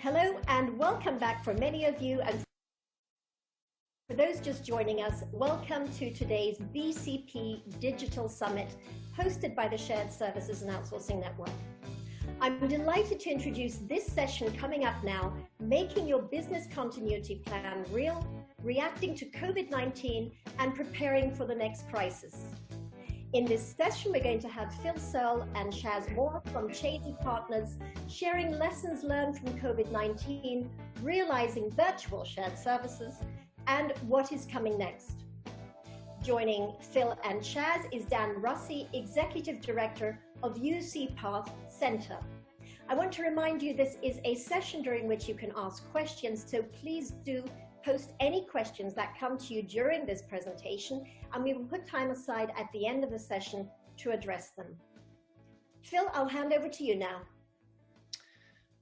Hello and welcome back for many of you, and for those just joining us, welcome to today's BCP Digital Summit hosted by the Shared Services and Outsourcing Network. I'm delighted to introduce this session coming up now, Making Your Business Continuity Plan Real, Reacting to COVID-19 and Preparing for the Next Crisis. In this session, we're going to have Phil Searle and Chaz Moore from Chazey Partners sharing lessons learned from COVID-19, realizing virtual shared services, and what is coming next. Joining Phil and Chaz is Dan Russi, Executive Director of UCPath Center. I want to remind you this is a session during which you can ask questions, so please do post any questions that come to you during this presentation, and we will put time aside at the end of the session to address them. Phil, I'll hand over to you now.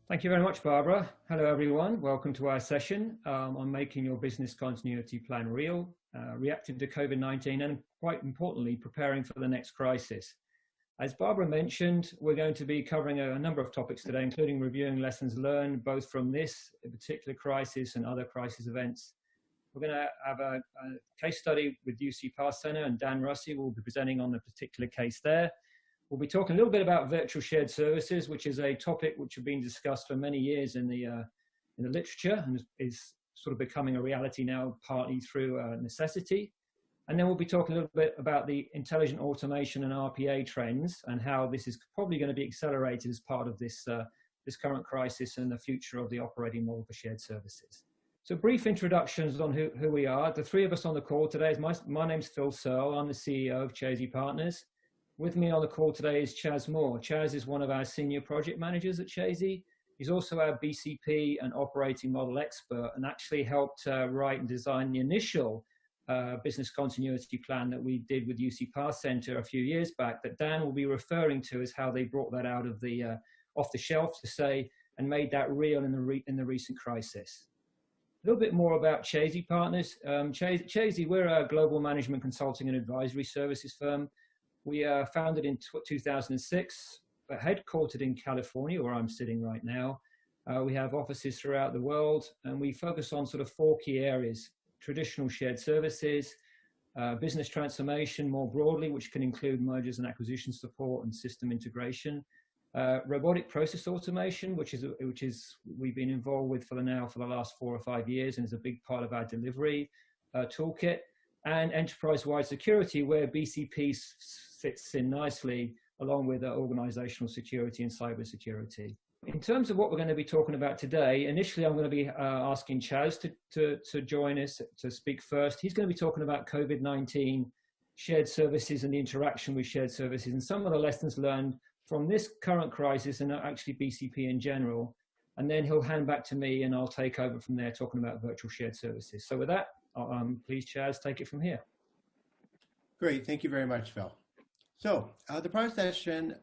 Thank you very much, Barbara. Hello, everyone. Welcome to our session on Making Your Business Continuity Plan Real, reacting to COVID-19, and quite importantly, preparing for the next crisis. As Barbara mentioned, we're going to be covering a number of topics today, including reviewing lessons learned both from this particular crisis and other crisis events. We're going to have a case study with UCPath Center, and Dan Russi will be presenting on the particular case there. We'll be talking a little bit about virtual shared services, which is a topic which has been discussed for many years in the literature and is sort of becoming a reality now, partly through necessity. And then we'll be talking a little bit about the intelligent automation and RPA trends and how this is probably going to be accelerated as part of this current crisis and the future of the operating model for shared services. So brief introductions on who we are. The three of us on the call today, my name's Phil Searle. I'm the CEO of Chazey Partners. With me on the call today is Chaz Moore. Chaz is one of our senior project managers at Chazey. He's also our BCP and operating model expert, and actually helped write and design the initial business continuity plan that we did with UCPath Center a few years back, that Dan will be referring to as how they brought that out of the off the shelf, to say, and made that real in the recent crisis. A little bit more about Chazey Partners. Chazey, we're a global management consulting and advisory services firm. We are founded in 2006, but headquartered in California, where I'm sitting right now. We have offices throughout the world, and we focus on sort of four key areas: traditional shared services, business transformation more broadly, which can include mergers and acquisition support and system integration, robotic process automation, which we've been involved with for the last 4 or 5 years and is a big part of our delivery toolkit, and enterprise-wide security, where BCP fits in nicely along with organizational security and cyber security. In terms of what we're going to be talking about today, initially I'm going to be asking Chaz to join us to speak first. He's going to be talking about COVID-19, shared services and the interaction with shared services, and some of the lessons learned from this current crisis and actually BCP in general. And then he'll hand back to me and I'll take over from there talking about virtual shared services. So with that, please, Chaz, take it from here. Great, thank you very much, Phil. So the prior session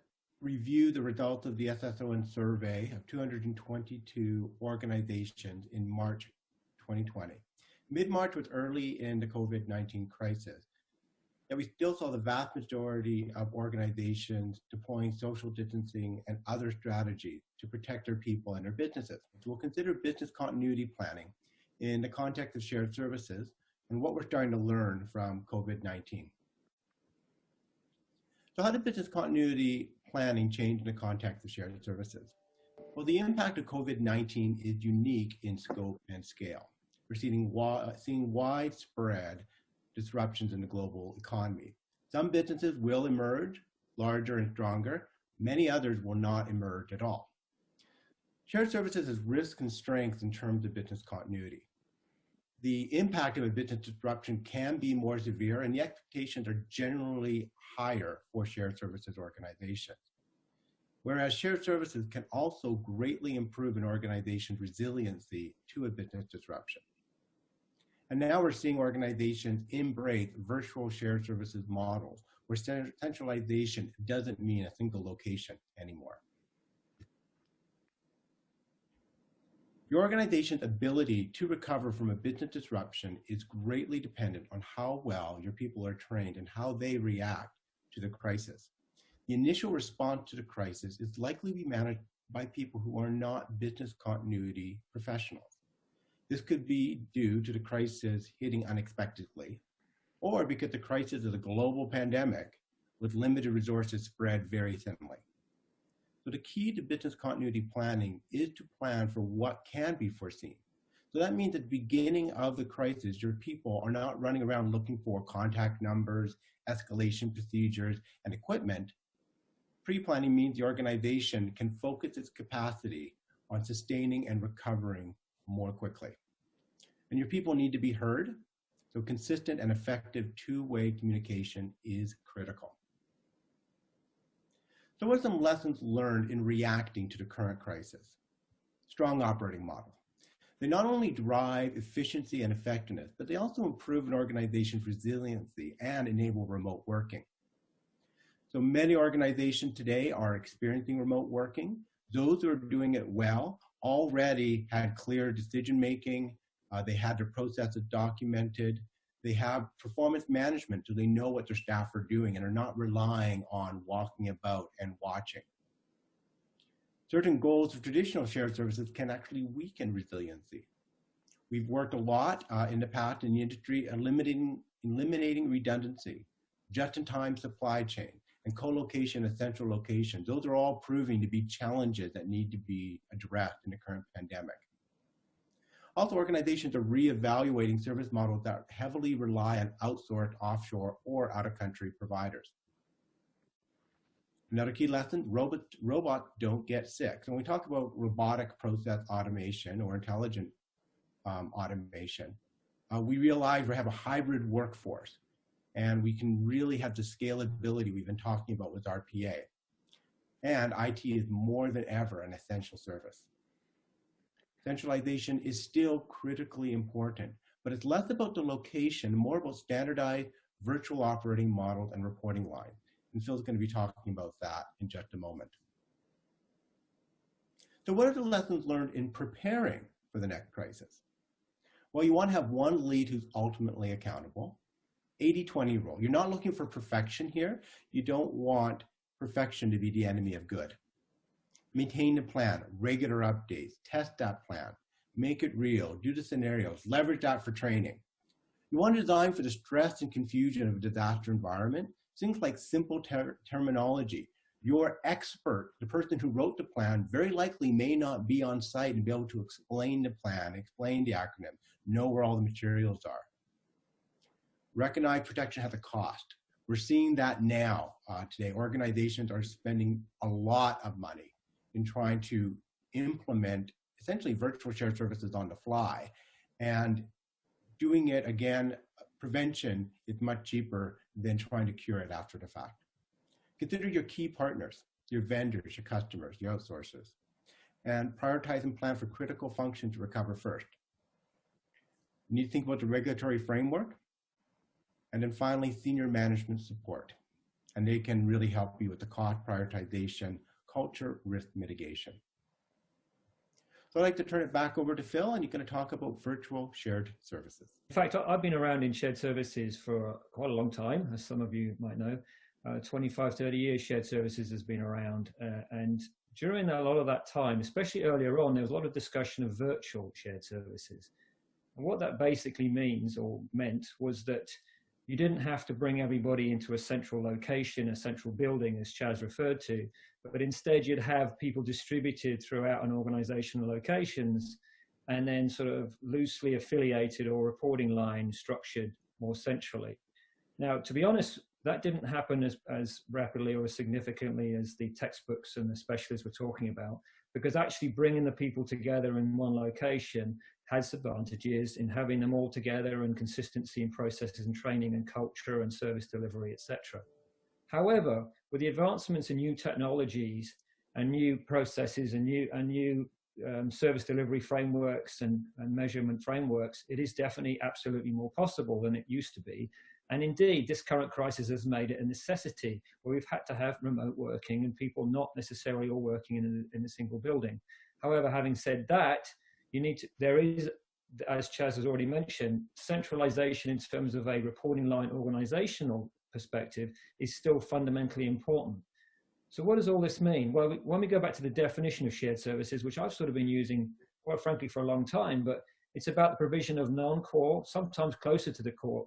reviewed the results of the SSON survey of 222 organizations in March 2020. Mid-March was early in the COVID-19 crisis, and we still saw the vast majority of organizations deploying social distancing and other strategies to protect their people and their businesses. So we'll consider business continuity planning in the context of shared services and what we're starting to learn from COVID-19. So how did business continuity planning change in the context of shared services? Well, the impact of COVID-19 is unique in scope and scale. We're seeing widespread disruptions in the global economy. Some businesses will emerge larger and stronger. Many others will not emerge at all. Shared services has risks and strengths in terms of business continuity. The impact of a business disruption can be more severe, and the expectations are generally higher for shared services organizations. Whereas shared services can also greatly improve an organization's resiliency to a business disruption. And now we're seeing organizations embrace virtual shared services models where centralization doesn't mean a single location anymore. Your organization's ability to recover from a business disruption is greatly dependent on how well your people are trained and how they react to the crisis. The initial response to the crisis is likely to be managed by people who are not business continuity professionals. This could be due to the crisis hitting unexpectedly, or because the crisis is a global pandemic with limited resources spread very thinly. So the key to business continuity planning is to plan for what can be foreseen. So that means at the beginning of the crisis, your people are not running around looking for contact numbers, escalation procedures, and equipment. Pre-planning means the organization can focus its capacity on sustaining and recovering more quickly. And your people need to be heard, so consistent and effective two-way communication is critical. So what are some lessons learned in reacting to the current crisis? Strong operating model. They not only drive efficiency and effectiveness, but they also improve an organization's resiliency and enable remote working. So many organizations today are experiencing remote working. Those who are doing it well already had clear decision-making. They had their processes documented. They have performance management, so they know what their staff are doing and are not relying on walking about and watching. Certain goals of traditional shared services can actually weaken resiliency. We've worked a lot in the past in the industry eliminating redundancy, just-in-time supply chain, and co-location at central locations. Those are all proving to be challenges that need to be addressed in the current pandemic. Also, organizations are reevaluating service models that heavily rely on outsourced, offshore, or out-of-country providers. Another key lesson, robots don't get sick. So when we talk about robotic process automation or intelligent automation, we realize we have a hybrid workforce, and we can really have the scalability we've been talking about with RPA. And IT is more than ever an essential service. Centralization is still critically important, but it's less about the location, more about standardized virtual operating models and reporting lines. And Phil's going to be talking about that in just a moment. So what are the lessons learned in preparing for the next crisis? Well, you want to have one lead who's ultimately accountable. 80-20 rule. You're not looking for perfection here. You don't want perfection to be the enemy of good. Maintain the plan, regular updates, test that plan, make it real, do the scenarios, leverage that for training. You want to design for the stress and confusion of a disaster environment. Things like simple terminology. Your expert, the person who wrote the plan, very likely may not be on site and be able to explain the plan, explain the acronym, know where all the materials are. Recognize protection has a cost. We're seeing that now today. Organizations are spending a lot of money in trying to implement essentially virtual shared services on the fly. And doing it again, prevention is much cheaper than trying to cure it after the fact. Consider your key partners, your vendors, your customers, your outsourcers, and prioritize and plan for critical functions to recover first. You need to think about the regulatory framework, and then finally, senior management support. And they can really help you with the cost prioritization, culture, risk mitigation. So I'd like to turn it back over to Phil, and you're going to talk about virtual shared services. In fact, I've been around in shared services for quite a long time, as some of you might know. 25, 30 years shared services has been around. And during a lot of that time, especially earlier on, there was a lot of discussion of virtual shared services. And what that basically means or meant was that you didn't have to bring everybody into a central location, a central building, as Chaz referred to, but instead you'd have people distributed throughout an organizational locations and then sort of loosely affiliated or reporting line structured more centrally. Now, to be honest, that didn't happen as rapidly or as significantly as the textbooks and the specialists were talking about, because actually bringing the people together in one location has advantages in having them all together and consistency in processes and training and culture and service delivery, etc. However, with the advancements in new technologies and new processes and new service delivery frameworks and measurement frameworks, it is definitely absolutely more possible than it used to be. And indeed, this current crisis has made it a necessity where we've had to have remote working and people not necessarily all working in a single building. However, having said that, there is, as Chaz has already mentioned, centralization in terms of a reporting line organizational perspective is still fundamentally important. So what does all this mean? Well, when we go back to the definition of shared services, which I've sort of been using, quite frankly, for a long time, but it's about the provision of non-core, sometimes closer to the core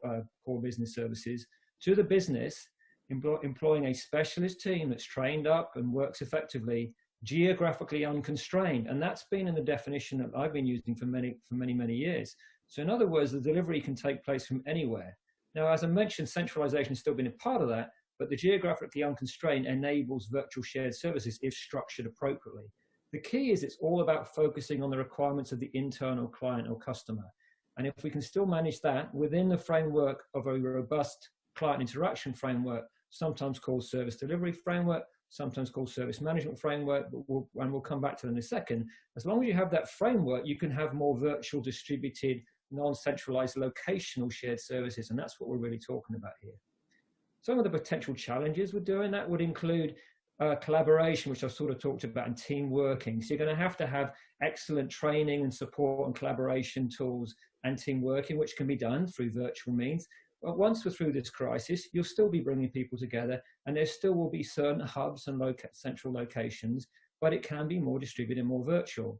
business services, to the business, employing a specialist team that's trained up and works effectively, geographically unconstrained. And that's been in the definition that I've been using for many years. So in other words, the delivery can take place from anywhere. Now, as I mentioned, centralization has still been a part of that, but the geographically unconstrained enables virtual shared services if structured appropriately. The key is it's all about focusing on the requirements of the internal client or customer. And if we can still manage that within the framework of a robust client interaction framework, sometimes called service delivery framework, sometimes called service management framework, and we'll come back to them in a second. As long as you have that framework, you can have more virtual, distributed, non-centralized, locational shared services, and that's what we're really talking about here. Some of the potential challenges with doing that would include collaboration, which I've sort of talked about, and team working. So you're going to have excellent training and support and collaboration tools and team working, which can be done through virtual means. But once we're through this crisis, you'll still be bringing people together, and there still will be certain hubs and central locations, but it can be more distributed and more virtual.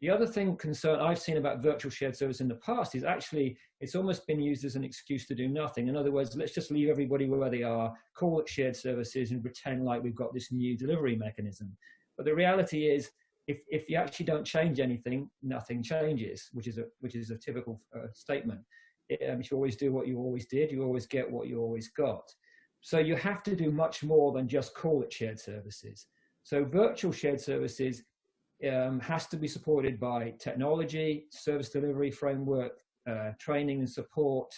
The other concern I've seen about virtual shared service in the past is actually it's almost been used as an excuse to do nothing. In other words, let's just leave everybody where they are, call it shared services, and pretend like we've got this new delivery mechanism. But the reality is, if you actually don't change anything, nothing changes, which is a typical statement. If you always do what you always did, you always get what you always got. So you have to do much more than just call it shared services. So virtual shared services has to be supported by technology, service delivery framework, training and support,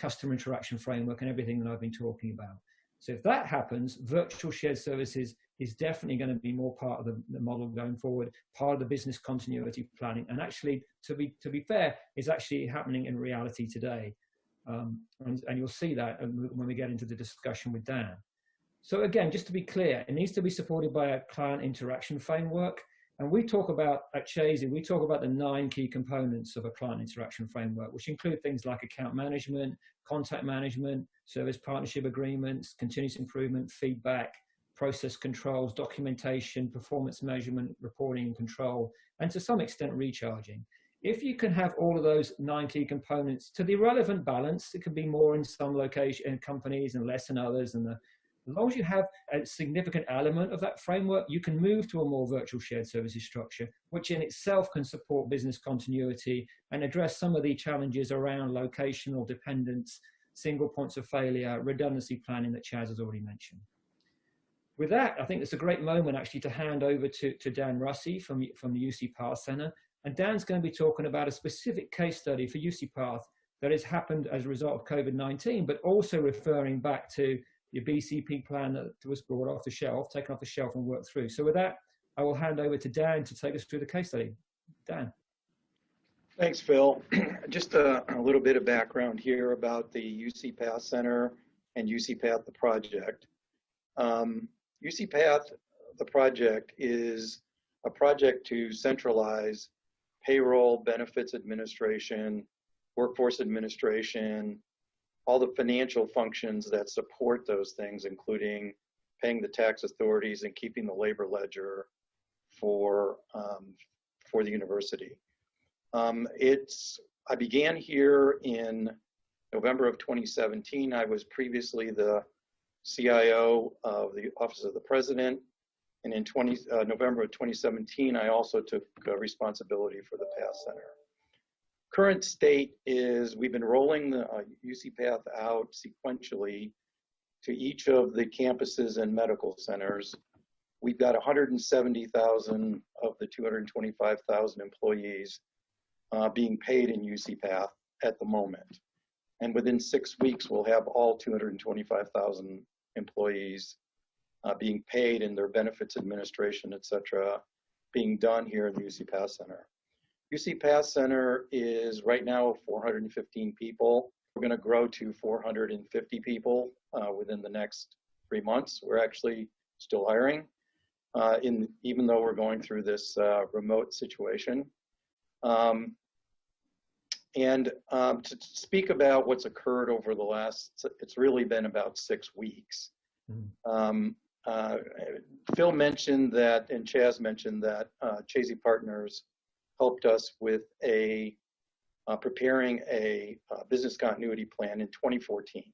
customer interaction framework, and everything that I've been talking about. So if that happens, virtual shared services is definitely going to be more part of the model going forward, part of the business continuity planning. And actually, to be fair, is actually happening in reality today. And you'll see that when we get into the discussion with Dan. So again, just to be clear, it needs to be supported by a client interaction framework. And we talk about, at Chazey, we talk about the 9 key components of a client interaction framework, which include things like account management, contact management, service partnership agreements, continuous improvement, feedback, process controls, documentation, performance measurement, reporting and control, and to some extent recharging. If you can have all of those 9 key components to the relevant balance, it can be more in some location companies and less in others, and as long as you have a significant element of that framework, you can move to a more virtual shared services structure, which in itself can support business continuity and address some of the challenges around locational dependence, single points of failure, redundancy planning that Chaz has already mentioned. With that, I think it's a great moment actually to hand over to Dan Russi from the UCPath Center. And Dan's going to be talking about a specific case study for UCPath that has happened as a result of COVID-19, but also referring back to your BCP plan that was brought off the shelf, taken off the shelf and worked through. So with that, I will hand over to Dan to take us through the case study. Dan. Thanks, Phil. Just a little bit of background here about the UCPath Center and UCPath, the project. UCPath, the project, is a project to centralize payroll, benefits administration, workforce administration, all the financial functions that support those things, including paying the tax authorities and keeping the labor ledger for the university. I began here in November of 2017. I was previously the CIO of the Office of the President. And in November of 2017, I also took responsibility for the Path Center. Current state is we've been rolling the UCPath out sequentially to each of the campuses and medical centers. We've got 170,000 of the 225,000 employees being paid in UCPath at the moment. And within 6 weeks, we'll have all 225,000 employees being paid in their benefits administration, et cetera, being done here in the UCPath Center. UCPath Center is right now 415 people. We're going to grow to 450 people within the next 3 months. We're actually still hiring, even though we're going through this remote situation. And to speak about what's occurred over the last, it's really been about 6 weeks. Phil mentioned that, and Chaz mentioned that Chazey Partners helped us with preparing a business continuity plan in 2014.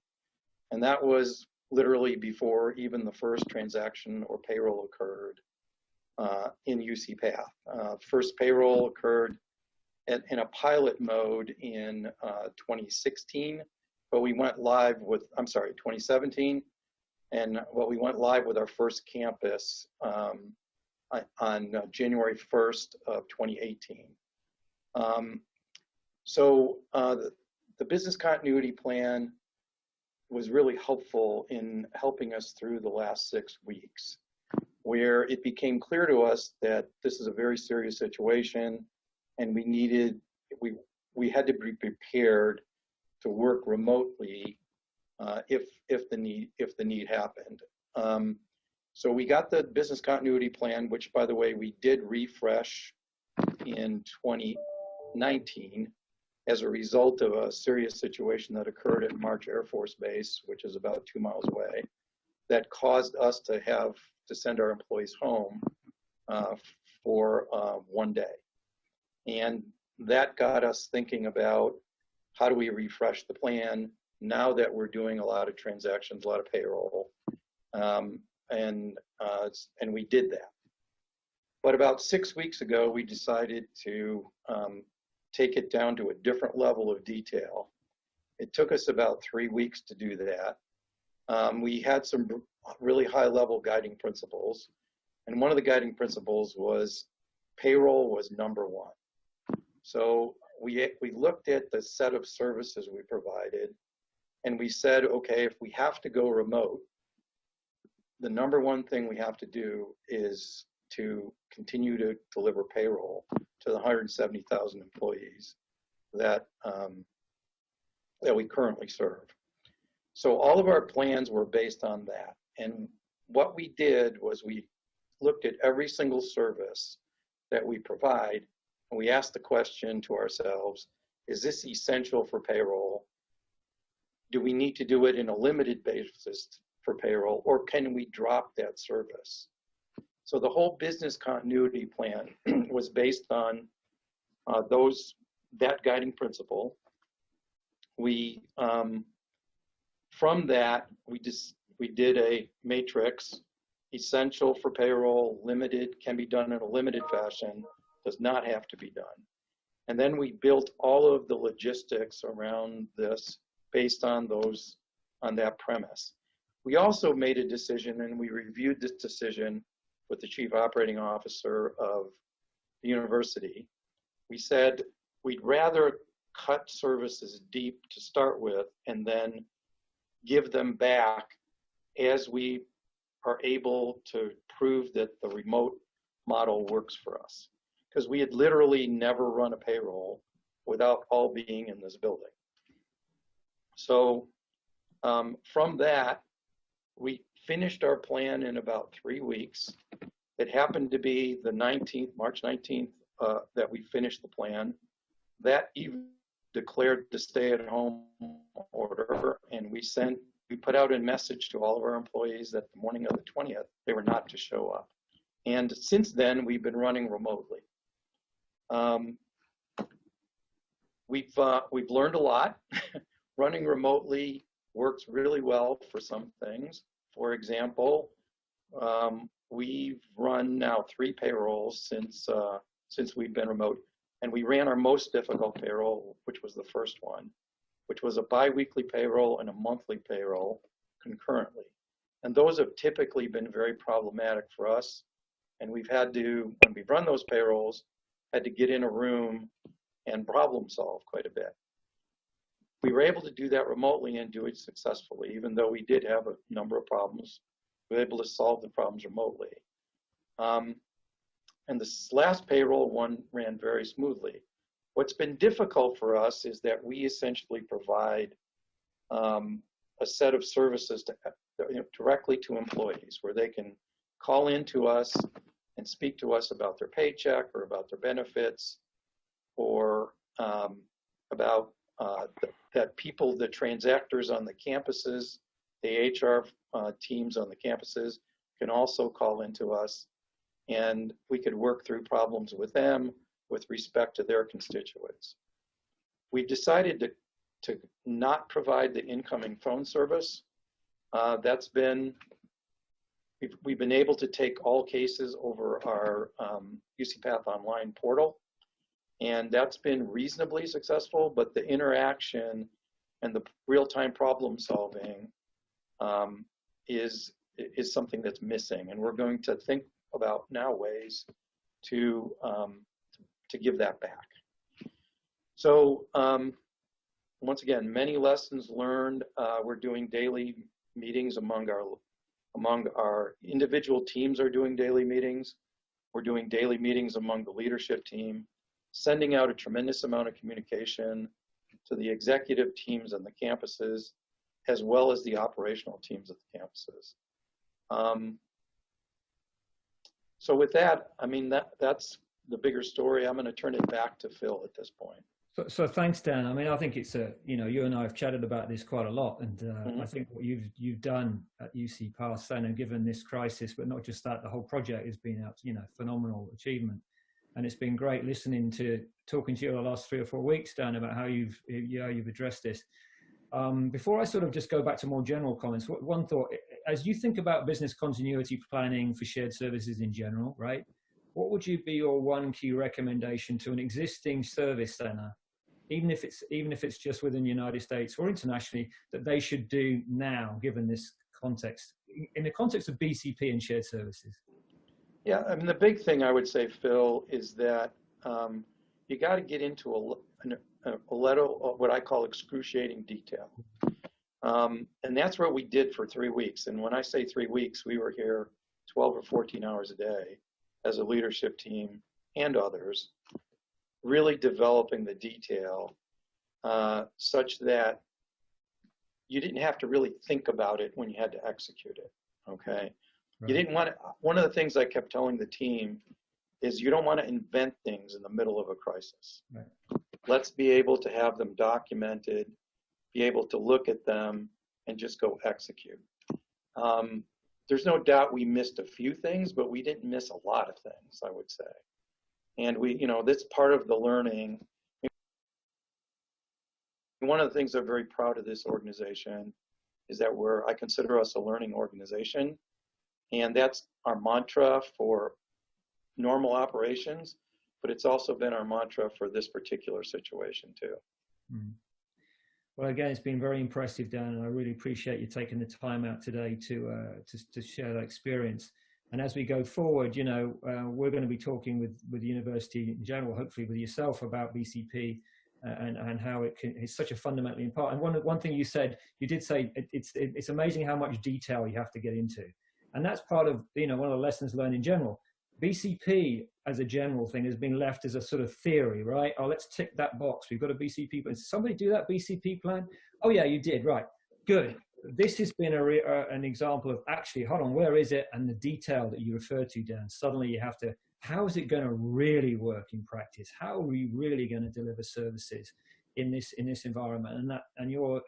And that was literally before even the first transaction or payroll occurred in UCPath. First payroll occurred in a pilot mode in 2016, but we went live with, 2017, and we went live with our first campus on January 1st of 2018. So the business continuity plan was really helpful in helping us through the last 6 weeks, where it became clear to us that this is a very serious situation, and we had to be prepared to work remotely if the need happened. So we got the business continuity plan, which, by the way, we did refresh in 2019 as a result of a serious situation that occurred at March Air Force Base, which is about 2 miles away, that caused us to have to send our employees home for 1 day. And that got us thinking about how do we refresh the plan now that we're doing a lot of transactions, a lot of payroll, and we did that. But about 6 weeks ago, we decided to take it down to a different level of detail. It took us about 3 weeks to do that. We had some really high-level guiding principles, and one of the guiding principles was payroll was number one. So we looked at the set of services we provided, and we said, okay, if we have to go remote, the number one thing we have to do is to continue to deliver payroll to the 170,000 employees that we currently serve. So all of our plans were based on that. And what we did was we looked at every single service that we provide, and we asked the question to ourselves, is this essential for payroll? Do we need to do it in a limited basis for payroll, or can we drop that service? So the whole business continuity plan was based on that guiding principle. We from that we did a matrix: essential for payroll, limited, can be done in a limited fashion, does not have to be done. And then we built all of the logistics around this based on that premise. We also made a decision, and we reviewed this decision with the chief operating officer of the university. We said we'd rather cut services deep to start with and then give them back as we are able to prove that the remote model works for us. Because we had literally never run a payroll without all being in this building. So from that, we finished our plan in about 3 weeks. It happened to be the 19th, March 19th, that we finished the plan. That even declared the stay-at-home order, and we put out a message to all of our employees that the morning of the 20th, they were not to show up. And since then, we've been running remotely. We've learned a lot. Running remotely works really well for some things. For example, we've run now 3 payrolls since we've been remote, and we ran our most difficult payroll, which was the first one, which was a bi-weekly payroll and a monthly payroll concurrently. And those have typically been very problematic for us, and we've had to, when we've run those payrolls, had to get in a room and problem solve quite a bit. We were able to do that remotely and do it successfully, even though we did have a number of problems. We were able to solve the problems remotely. And this last payroll one ran very smoothly. What's been difficult for us is that we essentially provide a set of services directly to employees, where they can call in to us and speak to us about their paycheck or about their benefits, or about that people, the transactors on the campuses, the HR teams on the campuses can also call into us, and we could work through problems with them with respect to their constituents. We've decided to not provide the incoming phone service. We've been able to take all cases over our UCPath online portal, and that's been reasonably successful, but the interaction and the real-time problem solving is something that's missing, and we're going to think about now ways to give that back. So once again, many lessons learned. We're doing daily meetings among our individual teams are doing daily meetings. We're doing daily meetings among the leadership team, sending out a tremendous amount of communication to the executive teams and the campuses, as well as the operational teams at the campuses. So with that, I mean, that's the bigger story. I'm going to turn it back to Phil at this point. So thanks, Dan. I mean, I think it's you and I have chatted about this quite a lot, and I think what you've done at UCPath Center, given this crisis, but not just that, the whole project has been phenomenal achievement, and it's been great talking to you the last 3 or 4 weeks, Dan, about how you've addressed this. Before I sort of just go back to more general comments, one thought, as you think about business continuity planning for shared services in general, right? What would be your one key recommendation to an existing service center, even if it's just within the United States or internationally, that they should do now, given this context, in the context of BCP and shared services? Yeah, I mean, the big thing I would say, Phil, is that you got to get into a level of what I call excruciating detail. And that's what we did for 3 weeks. And when I say 3 weeks, we were here 12 or 14 hours a day as a leadership team and others, really developing the detail such that you didn't have to really think about it when you had to execute it, okay? Right. You didn't want to, one of the things I kept telling the team is you don't want to invent things in the middle of a crisis. Right. Let's be able to have them documented, be able to look at them, and just go execute. There's no doubt we missed a few things, but we didn't miss a lot of things, I would say. And that's part of the learning. One of the things I'm very proud of this organization is that I consider us a learning organization. And that's our mantra for normal operations, but it's also been our mantra for this particular situation too. Mm. Well, again, it's been very impressive, Dan, and I really appreciate you taking the time out today to share that experience. And as we go forward, we're going to be talking with the university in general, hopefully with yourself, about BCP and how it's such a fundamentally important. And one thing you did say, it's amazing how much detail you have to get into, and that's part of one of the lessons learned in general. BCP as a general thing has been left as a sort of theory, right? Oh, let's tick that box. We've got a BCP plan. Did somebody do that BCP plan? Oh yeah, you did. Right. Good. This has been an example of actually, hold on, where is it? And the detail that you referred to, Dan, suddenly you have to, how is it going to really work in practice? How are we really going to deliver services in this environment? And your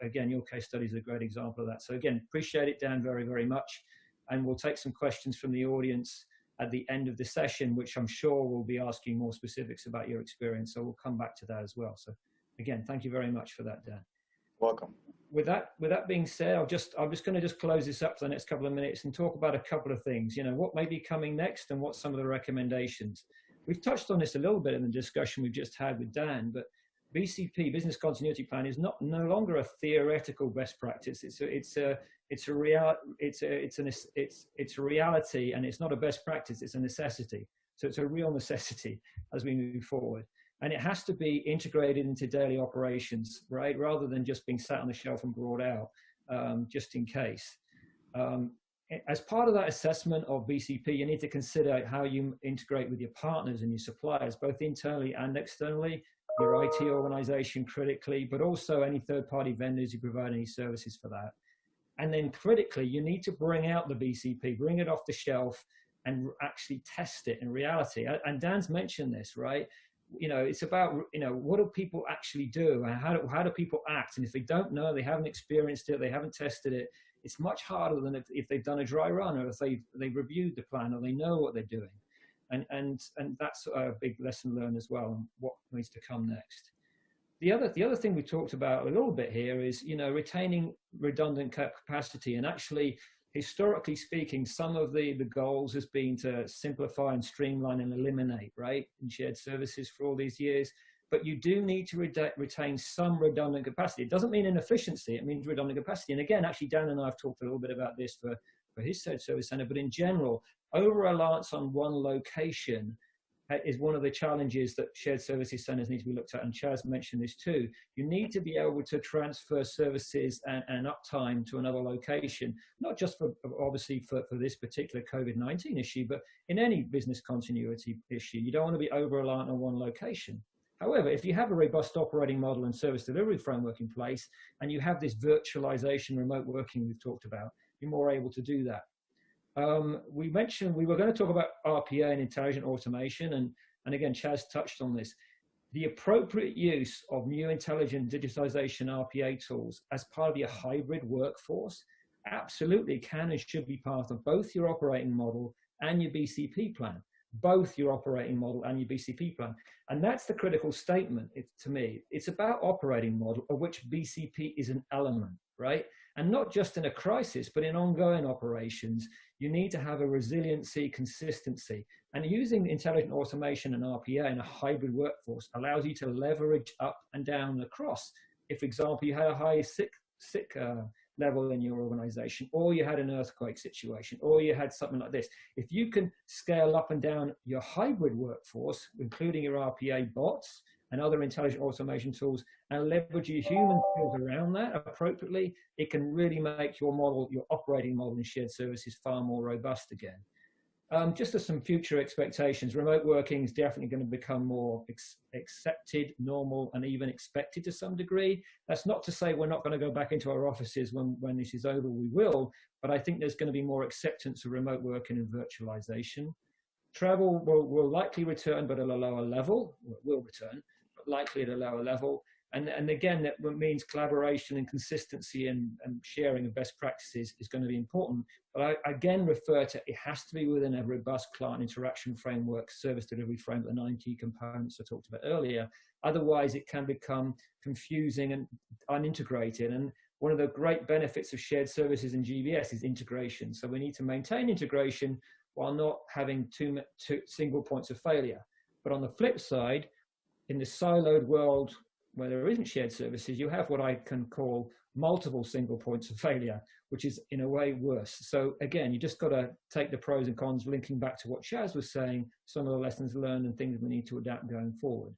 case study is a great example of that. So again, appreciate it, Dan, very, very much. And we'll take some questions from the audience at the end of the session, which I'm sure will be asking more specifics about your experience. So we'll come back to that as well. So again, thank you very much for that, Dan. Welcome. With that being said, I'm just going to close this up for the next couple of minutes and talk about a couple of things. What may be coming next and what some of the recommendations. We've touched on this a little bit in the discussion we've just had with Dan, but BCP, Business Continuity Plan, is no longer a theoretical best practice. It's a reality, and it's not a best practice. It's a necessity. So it's a real necessity as we move forward. And it has to be integrated into daily operations, right? Rather than just being sat on the shelf and brought out just in case. As part of that assessment of BCP, you need to consider how you integrate with your partners and your suppliers, both internally and externally, your IT organization critically, but also any third-party vendors who provide any services for that. And then critically, you need to bring out the BCP, bring it off the shelf and actually test it in reality. And Dan's mentioned this, right? It's about, what do people actually do? And how do people act? And if they don't know, they haven't experienced it, they haven't tested it, It's much harder than if they've done a dry run, or if they've reviewed the plan, or they know what they're doing. And that's a big lesson learned as well, and what needs to come next. The other thing we talked about a little bit here is, retaining redundant capacity. And actually, historically speaking, some of the goals has been to simplify and streamline and eliminate, right, in shared services for all these years. But you do need to retain some redundant capacity. It doesn't mean inefficiency, it means redundant capacity. And again, actually, Dan and I have talked a little bit about this for his shared service center, but in general, over-reliance on one location is one of the challenges that shared services centers need to be looked at, and Chaz mentioned this too. You need to be able to transfer services and uptime to another location, not just for, obviously, for this particular COVID-19 issue, but in any business continuity issue. You don't want to be over-reliant on one location. However, if you have a robust operating model and service delivery framework in place, and you have this virtualization, remote working we've talked about, you're more able to do that. We mentioned we were going to talk about RPA and intelligent automation, and again, Chaz touched on this. The appropriate use of new intelligent digitization RPA tools as part of your hybrid workforce absolutely can and should be part of both your operating model and your BCP plan. Both your operating model and your BCP plan. And that's the critical statement to me. It's about operating model, of which BCP is an element, right? And not just in a crisis, but in ongoing operations, you need to have a resiliency, consistency. And using intelligent automation and RPA in a hybrid workforce allows you to leverage up and down across. If, for example, you had a high sick level in your organization, or you had an earthquake situation, or you had something like this. If you can scale up and down your hybrid workforce, including your RPA bots and other intelligent automation tools, and leverage your human skills around that appropriately, it can really make your model, your operating model in shared services, far more robust again. Just as some future expectations, remote working is definitely going to become more accepted, normal, and even expected to some degree. That's not to say we're not going to go back into our offices when this is over, we will, but I think there's going to be more acceptance of remote working and virtualization. Travel will likely return, but at a lower level. Well, it will return, but likely at a lower level. And again, that means collaboration and consistency and sharing of best practices is going to be important. But I again refer to it has to be within a robust client interaction framework, service delivery framework, the 9 key components I talked about earlier. Otherwise, it can become confusing and unintegrated. And one of the great benefits of shared services in GBS is integration. So we need to maintain integration while not having two single points of failure. But on the flip side, in the siloed world, where there isn't shared services, you have what I can call multiple single points of failure, which is in a way worse. So again, you just got to take the pros and cons, linking back to what Chaz was saying, some of the lessons learned and things we need to adapt going forward.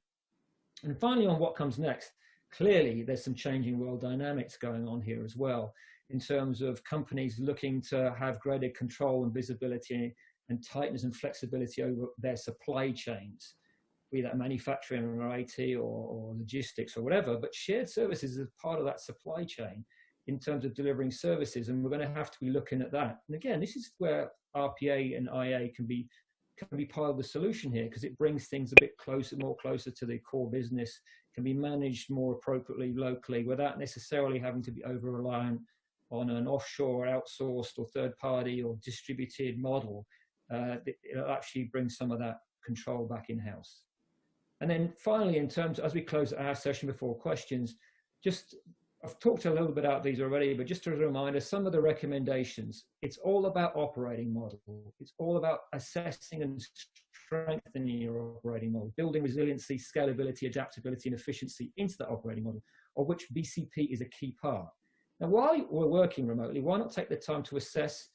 And finally, on what comes next, clearly there's some changing world dynamics going on here as well, in terms of companies looking to have greater control and visibility and tightness and flexibility over their supply chains, be that manufacturing or IT or logistics or whatever, but shared services is part of that supply chain in terms of delivering services, and we're going to have to be looking at that. And again, this is where RPA and IA can be part of the solution here, because it brings things a bit closer, more closer to the core business, can be managed more appropriately locally without necessarily having to be over-reliant on an offshore, outsourced or third-party or distributed model. It'll actually bring some of that control back in-house. And then finally, in terms, as we close our session before questions, I've talked a little bit about these already, but just as a reminder, some of the recommendations, it's all about operating model. It's all about assessing and strengthening your operating model, building resiliency, scalability, adaptability, and efficiency into that operating model, of which BCP is a key part. Now, while we're working remotely, why not take the time to assess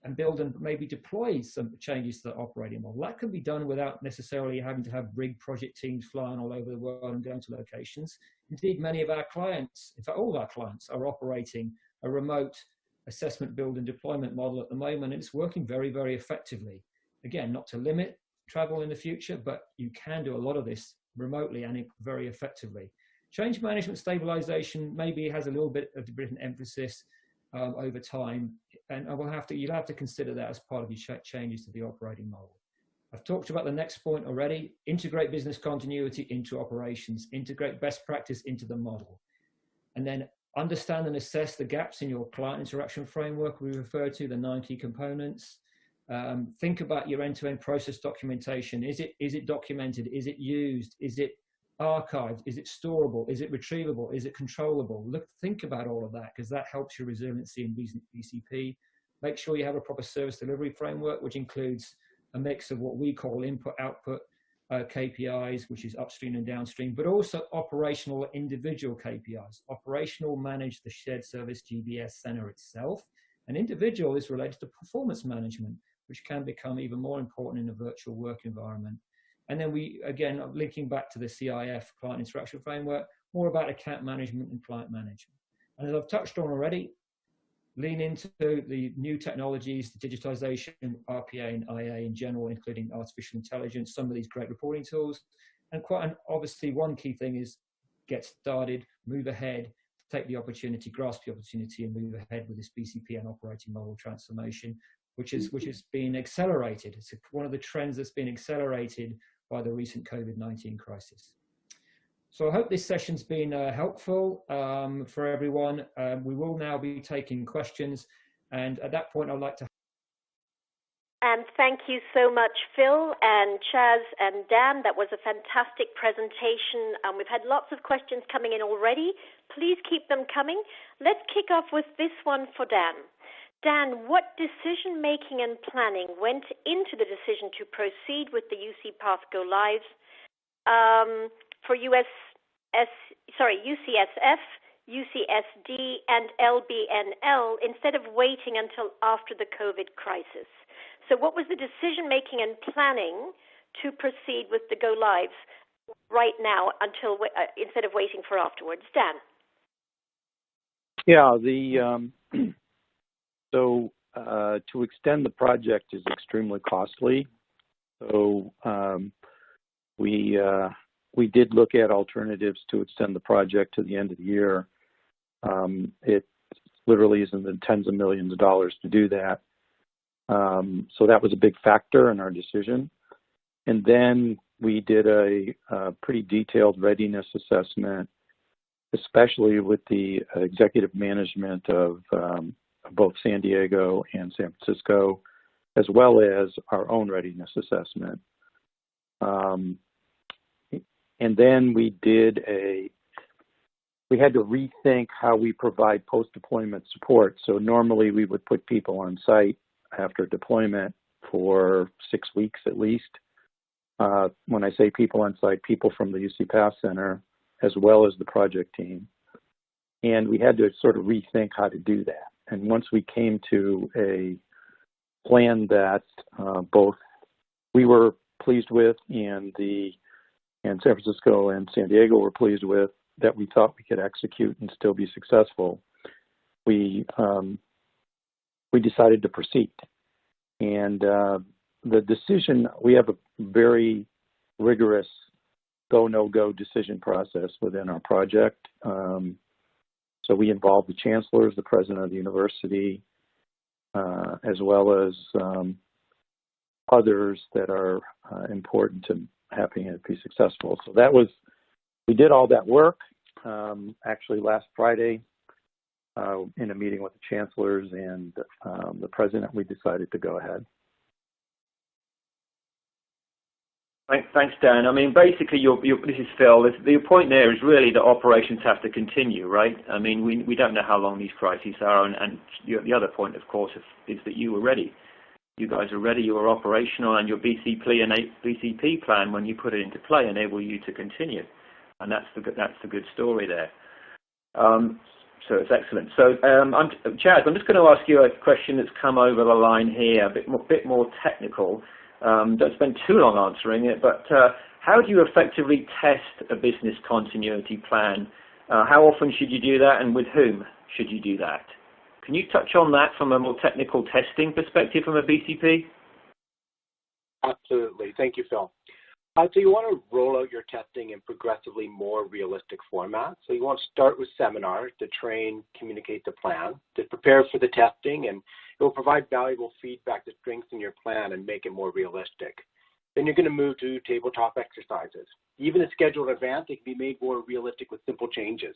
and build and maybe deploy some changes to the operating model? That can be done without necessarily having to have big project teams flying all over the world and going to locations. Indeed, many of our clients, in fact, all of our clients are operating a remote assessment, build and deployment model at the moment, and it's working very, very effectively. Again, not to limit travel in the future, but you can do a lot of this remotely and very effectively. Change management stabilization maybe has a little bit of different emphasis over time, and you'll have to consider that as part of your changes to the operating model. I've talked about the next point already: integrate business continuity into operations, integrate best practice into the model, and then Understand and assess the gaps in your client interaction framework. We refer to the 9 key components. Think about your end-to-end process documentation. Is it documented? Is it used? Is it archived? Is it storable? Is it retrievable? Is it controllable? Think about all of that, because that helps your resiliency in BCP. Make sure you have a proper service delivery framework, which includes a mix of what we call input-output KPIs, which is upstream and downstream, but also operational individual KPIs. Operational manage the shared service GBS center itself, and individual is related to performance management, which can become even more important in a virtual work environment. And then we, again, linking back to the CIF, client interaction framework, more about account management and client management. And as I've touched on already, lean into the new technologies, the digitization, RPA and IA in general, including artificial intelligence, some of these great reporting tools. And obviously one key thing is get started, move ahead, take the opportunity, grasp the opportunity, and move ahead with this BCP and operating model transformation, which is being accelerated. It's one of the trends that's been accelerated by the recent COVID-19 crisis. So I hope this session's been helpful for everyone. We will now be taking questions, and at that point I'd like to... And thank you so much, Phil and Chaz and Dan. That was a fantastic presentation. We've had lots of questions coming in already. Please keep them coming. Let's kick off with this one for Dan. Dan, what decision-making and planning went into the decision to proceed with the UCPath Go Live for UCSF, UCSD, and LBNL instead of waiting until after the COVID crisis? So what was the decision-making and planning to proceed with the Go Lives right now instead of waiting for afterwards? Dan? Yeah, to extend the project is extremely costly. So we did look at alternatives to extend the project to the end of the year. It literally is in the tens of millions of dollars to do that. So that was a big factor in our decision. And then we did a pretty detailed readiness assessment, especially with the executive management of both San Diego and San Francisco, as well as our own readiness assessment. And then we had to rethink how we provide post-deployment support. So normally we would put people on site after deployment for 6 weeks at least. When I say people on site, people from the UCPath Center, as well as the project team. And we had to sort of rethink how to do that. And once we came to a plan that both we were pleased with and San Francisco and San Diego were pleased with, that we thought we could execute and still be successful, we decided to proceed. And the decision, we have a very rigorous go, no-go decision process within our project. So we involve the chancellors, the president of the university, as well as others that are important to having it be successful. So we did all that work. Actually last Friday, in a meeting with the chancellors and the president, we decided to go ahead. Thanks, Dan. I mean, basically, this is Phil. The point there is really that operations have to continue, right? I mean, we don't know how long these crises are, and the other point, of course, is that you were ready. You guys are ready. You were operational, and your BCP plan, when you put it into play, enable you to continue, and that's the good story there. So it's excellent. So, Chaz, I'm just going to ask you a question that's come over the line here, a bit more technical. Don't spend too long answering it, but how do you effectively test a business continuity plan? How often should you do that, and with whom should you do that? Can you touch on that from a more technical testing perspective from a BCP? Absolutely. Thank you, Phil. So you want to roll out your testing in progressively more realistic format. So you want to start with seminars to train, communicate the plan, to prepare for the testing, and it will provide valuable feedback to strengthen your plan and make it more realistic. Then you're going to move to tabletop exercises. Even if scheduled in advance, they can be made more realistic with simple changes.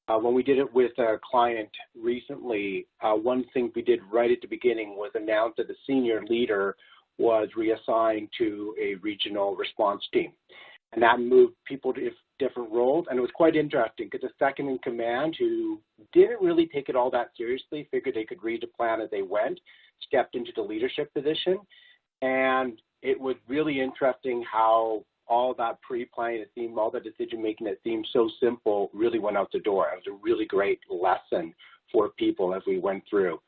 When we did it with a client recently, one thing we did right at the beginning was announce that the senior leader was reassigned to a regional response team. And that moved people to different roles. And it was quite interesting because the second in command, who didn't really take it all that seriously, figured they could read the plan as they went, stepped into the leadership position. And it was really interesting how all that pre-planning, it seemed, all the decision-making that seemed so simple really went out the door. It was a really great lesson for people as we went through.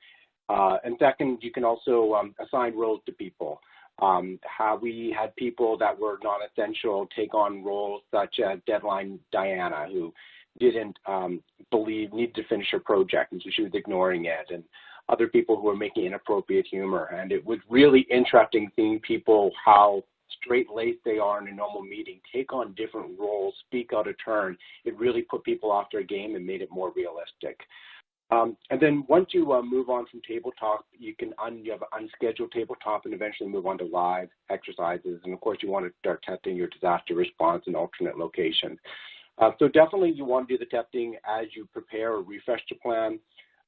And second, you can also assign roles to people. How we had people that were non-essential take on roles such as Deadline Diana, who didn't needed to finish her project, and so she was ignoring it, and other people who were making inappropriate humor. And it was really interesting seeing people how straight-laced they are in a normal meeting, take on different roles, speak out of turn. It really put people off their game and made it more realistic. And then once you move on from tabletop, you have unscheduled tabletop and eventually move on to live exercises. And of course, you want to start testing your disaster response in alternate locations. So definitely you want to do the testing as you prepare or refresh the plan,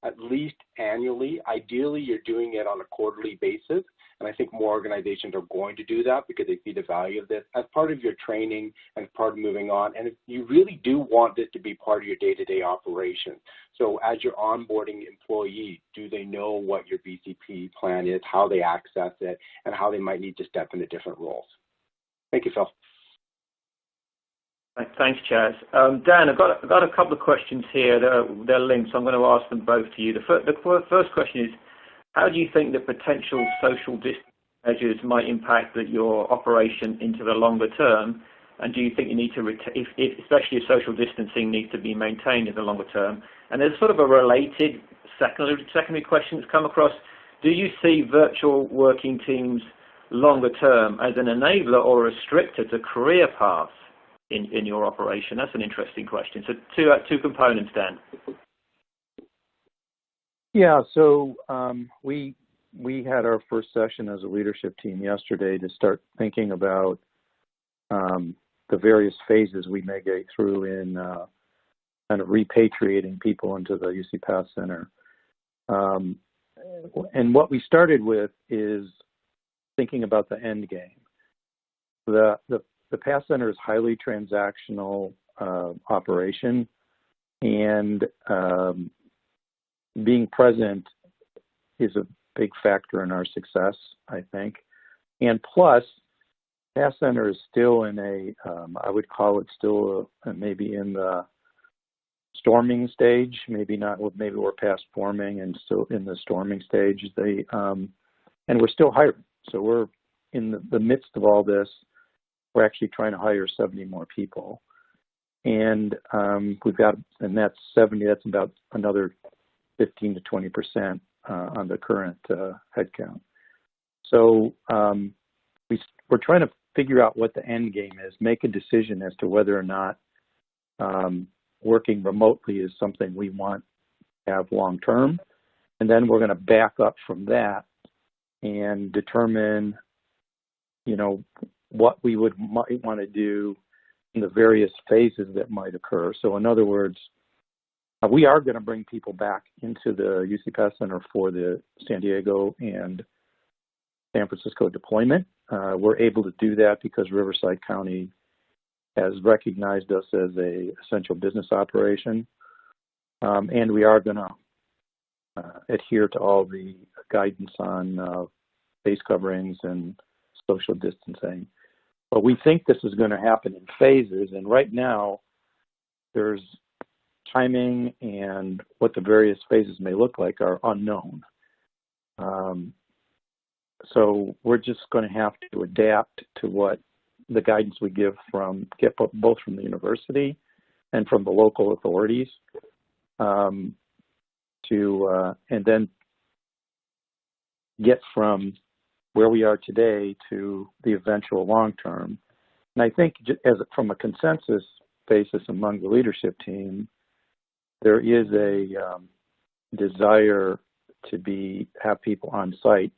at least annually. Ideally, you're doing it on a quarterly basis. And I think more organizations are going to do that because they see the value of this as part of your training and as part of moving on. And if you really do want this to be part of your day-to-day operation. So as you're onboarding employees, do they know what your BCP plan is, how they access it, and how they might need to step into different roles? Thank you, Phil. Thanks, Chaz. Dan, I've got a couple of questions here. They're linked, so I'm going to ask them both to you. The first question is, how do you think that potential social distance measures might impact your operation into the longer term? And do you think you need to, especially if social distancing needs to be maintained in the longer term? And there's sort of a related secondary question that's come across. Do you see virtual working teams longer term as an enabler or a restrictor to career paths in your operation? That's an interesting question. So two components, Dan. Yeah, so we had our first session as a leadership team yesterday to start thinking about the various phases we may go through in kind of repatriating people into the UCPath Center. And what we started with is thinking about the end game. The Path Center is highly transactional operation, and being present is a big factor in our success, I think. And plus, Path Center is still in I would call it still maybe in the storming stage, maybe not, maybe we're past forming and still in the storming stage. And we're still hiring. So we're in the midst of all this. We're actually trying to hire 70 more people. And and that's 70, that's about another 15 to 20% on the current headcount. So we're trying to figure out what the end game is, make a decision as to whether or not working remotely is something we want to have long term. And then we're going to back up from that and determine, what we might want to do in the various phases that might occur. So in other words, we are going to bring people back into the UCPath Center for the San Diego and San Francisco deployment. We're able to do that because Riverside County has recognized us as a essential business operation. And we are going to adhere to all the guidance on face coverings and social distancing. But we think this is going to happen in phases. And right now, there's timing and what the various phases may look like are unknown. So we're just going to have to adapt to what the guidance we get both from the university and from the local authorities and then get from where we are today to the eventual long term. And I think from a consensus basis among the leadership team, there is a desire to have people on site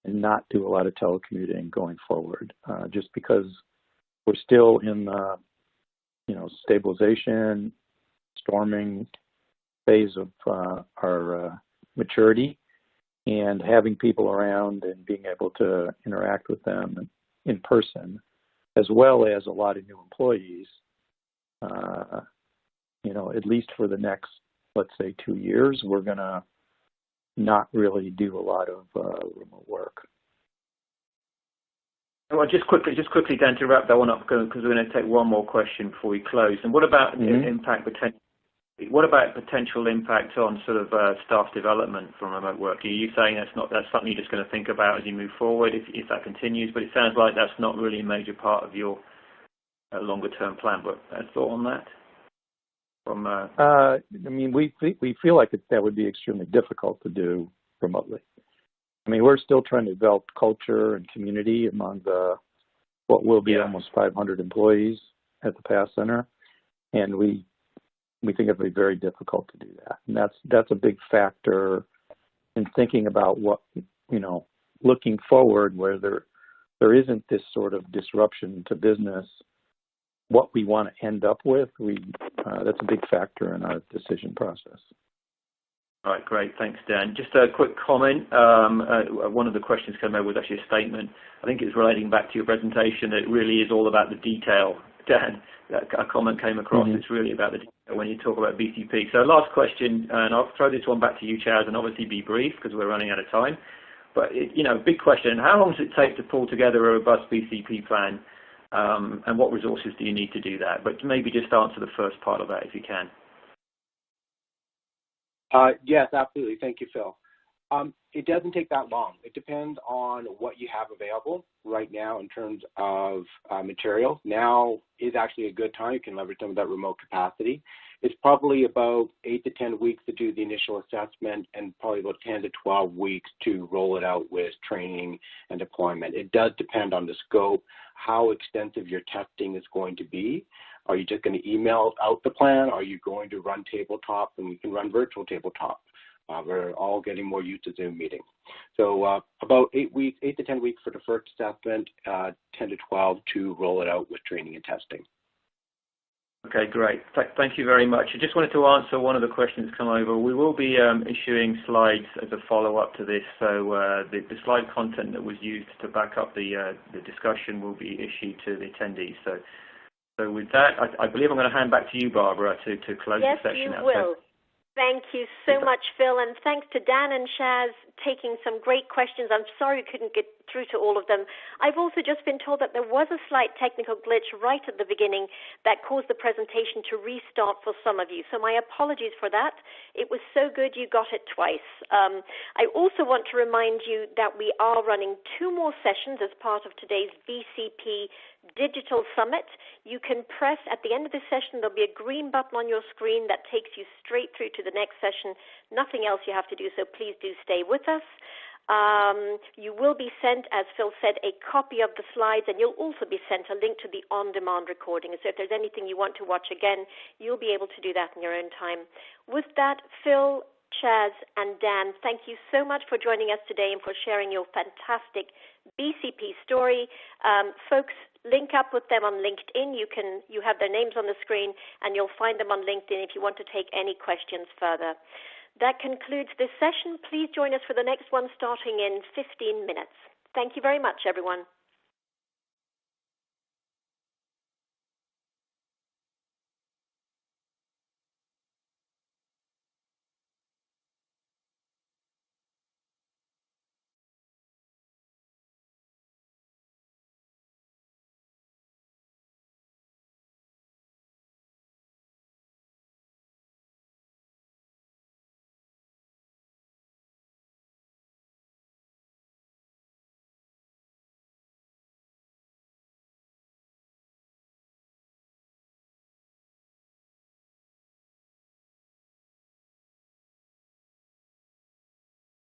and not do a lot of telecommuting going forward, just because we're still in stabilization, storming phase of our maturity, and having people around and being able to interact with them in person, as well as a lot of new employees, at least for the next, let's say, 2 years, we're going to not really do a lot of remote work. Well, just quickly, Dan, to wrap that one up, because we're going to take one more question before we close. And what about potential impact on sort of staff development from remote work? Are you saying that's something you're just going to think about as you move forward if that continues? But it sounds like that's not really a major part of your longer-term plan. But a thought on that? We feel like that would be extremely difficult to do remotely. We're still trying to develop culture and community among what will be almost 500 employees at the PATH Center, and we think it'll be very difficult to do that. And that's a big factor in thinking about what, looking forward, where there isn't this sort of disruption to business. What we want to end up with, that's a big factor in our decision process. All right, great. Thanks, Dan. Just a quick comment. One of the questions came over was actually a statement. I think it's relating back to your presentation. It really is all about the detail, Dan. A comment came across. Mm-hmm. It's really about the detail when you talk about BCP. So last question, and I'll throw this one back to you, Chaz, and obviously be brief because we're running out of time. But, big question. How long does it take to pull together a robust BCP plan? And what resources do you need to do that? But maybe just answer the first part of that if you can. Yes, absolutely. Thank you, Phil. It doesn't take that long. It depends on what you have available right now in terms of materials. Now is actually a good time. You can leverage some of that remote capacity. It's probably about 8 to 10 weeks to do the initial assessment and probably about 10 to 12 weeks to roll it out with training and deployment. It does depend on the scope, how extensive your testing is going to be. Are you just going to email out the plan? Are you going to run tabletop? And we can run virtual tabletop. We're all getting more used to Zoom meetings. So about 8 to 10 weeks for the first assessment, 10 to 12 to roll it out with training and testing. Okay, great. Thank you very much. I just wanted to answer one of the questions that's come over. We will be issuing slides as a follow-up to this. So the slide content that was used to back up the discussion will be issued to the attendees. So with that, I believe I'm going to hand back to you, Barbara, to close the session out. Yes, you will. Thank you so much, Phil, and thanks to Dan and Chaz taking some great questions. I'm sorry we couldn't get through to all of them. I've also just been told that there was a slight technical glitch right at the beginning that caused the presentation to restart for some of you. So my apologies for that. It was so good you got it twice. I also want to remind you that we are running 2 more sessions as part of today's BCP Digital Summit. You can press at the end of the session, there'll be a green button on your screen that takes you straight through to the next session. Nothing else you have to do, so please do stay with us. You will be sent, as Phil said, a copy of the slides, and you'll also be sent a link to the on-demand recording. So if there's anything you want to watch again, you'll be able to do that in your own time. With that, Phil, Chaz, and Dan, thank you so much for joining us today and for sharing your fantastic BCP story. Folks, link up with them on LinkedIn. You have their names on the screen, and you'll find them on LinkedIn if you want to take any questions further. That concludes this session. Please join us for the next one starting in 15 minutes. Thank you very much, everyone.